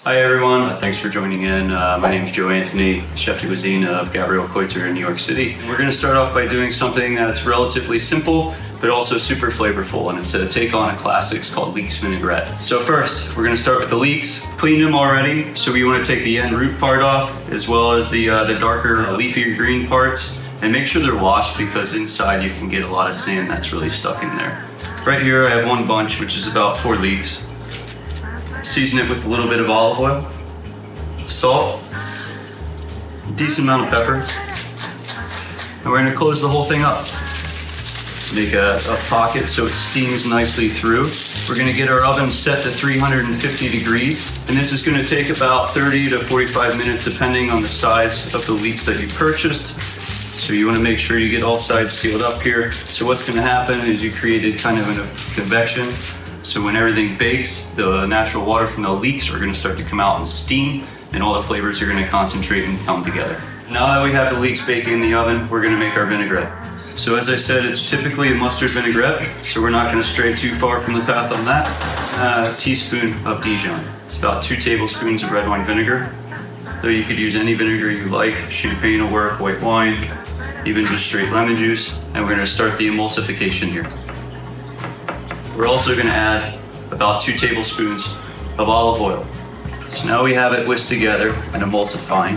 Hi everyone, thanks for joining in. My name is Joe Anthony, chef de cuisine of Gabriel Coiter in New York City. We're going to start off by doing something that's relatively simple, but also super flavorful, and it's a take on a classics called Leeks vinaigrette. So first, we're going to start with the leeks. Clean them already, so we want to take the end root part off, as well as the darker leafier green parts, and make sure they're washed because inside you can get a lot of sand that's really stuck in there. Right here I have one bunch, which is about 4 leeks. Season it with a little bit of olive oil, salt, a decent amount of pepper, and we're going to close the whole thing up. Make a pocket so it steams nicely through. We're going to get our oven set to 350 degrees, and this is going to take about 30 to 45 minutes depending on the size of the leeks that you purchased. So you want to make sure you get all sides sealed up here. So what's going to happen is you created kind of a convection. So when everything bakes, the natural water from the leeks are going to start to come out in steam, and all the flavors are going to concentrate and come together. Now that we have the leeks baking in the oven, we're going to make our vinaigrette. So as I said, it's typically a mustard vinaigrette, so we're not going to stray too far from the path on that. A teaspoon of Dijon. It's about 2 tablespoons of red wine vinegar. Though you could use any vinegar you like. Champagne will work, white wine, even just straight lemon juice. And we're going to start the emulsification here. We're also going to add about 2 tablespoons of olive oil. So now we have it whisked together and emulsifying.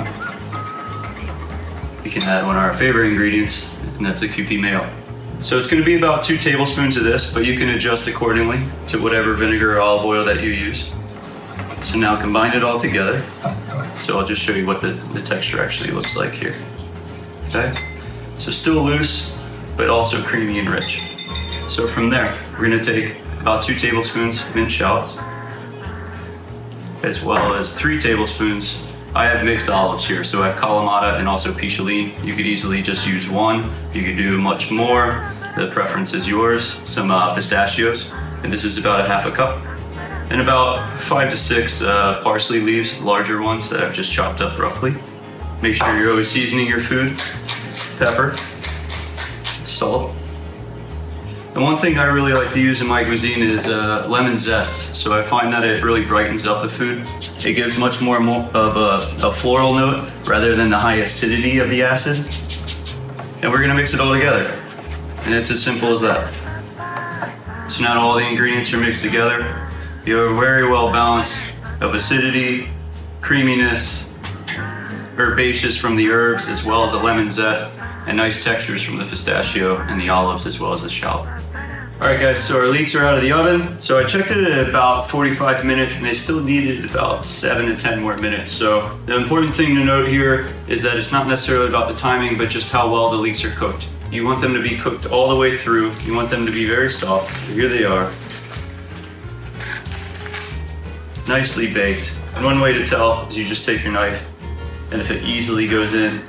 We can add one of our favorite ingredients, and that's the Kewpie mayo. So it's going to be about 2 tablespoons of this, but you can adjust accordingly to whatever vinegar or olive oil that you use. So now combine it all together. So I'll just show you what the texture actually looks like here. Okay? So still loose, but also creamy and rich. So from there, we're going to take about 2 tablespoons minced shallots, as well as 3 tablespoons. I have mixed olives here, so I have Kalamata and also Picholine. You could easily just use one. You could do much more. The preference is yours. Some pistachios, and this is about 1/2 cup. And about 5 to 6 parsley leaves, larger ones that I've just chopped up roughly. Make sure you're always seasoning your food. Pepper, salt. And one thing I really like to use in my cuisine is lemon zest. So I find that it really brightens up the food. It gives much more of a floral note rather than the high acidity of the acid. And we're gonna mix it all together. And it's as simple as that. So now all the ingredients are mixed together. You have a very well balance of acidity, creaminess, herbaceous from the herbs, as well as the lemon zest, and nice textures from the pistachio and the olives, as well as the shallot. All right guys, so our leeks are out of the oven. So I checked it at about 45 minutes and they still needed about 7 to 10 more minutes. So the important thing to note here is that it's not necessarily about the timing, but just how well the leeks are cooked. You want them to be cooked all the way through. You want them to be very soft. Here they are. Nicely baked. And one way to tell is you just take your knife, and if it easily goes in,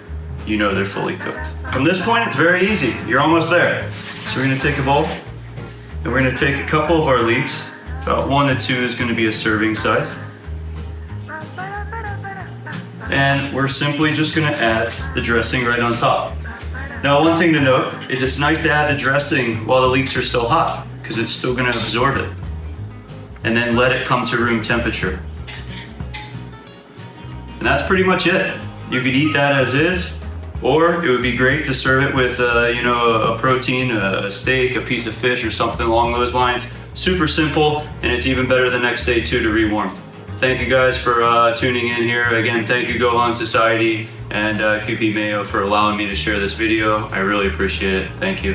you know they're fully cooked. From this point, it's very easy. You're almost there. So we're gonna take a bowl, and we're gonna take a couple of our leeks. About 1 to 2 is gonna be a serving size. And we're simply just gonna add the dressing right on top. Now, one thing to note is it's nice to add the dressing while the leeks are still hot, because it's still gonna absorb it. And then let it come to room temperature. And that's pretty much it. You could eat that as is, or it would be great to serve it with a protein, a steak, a piece of fish, or something along those lines. Super simple, and it's even better the next day too to rewarm. Thank you guys for tuning in here. Again, thank you Gohan Society and Kewpie Mayo for allowing me to share this video. I really appreciate it. Thank you.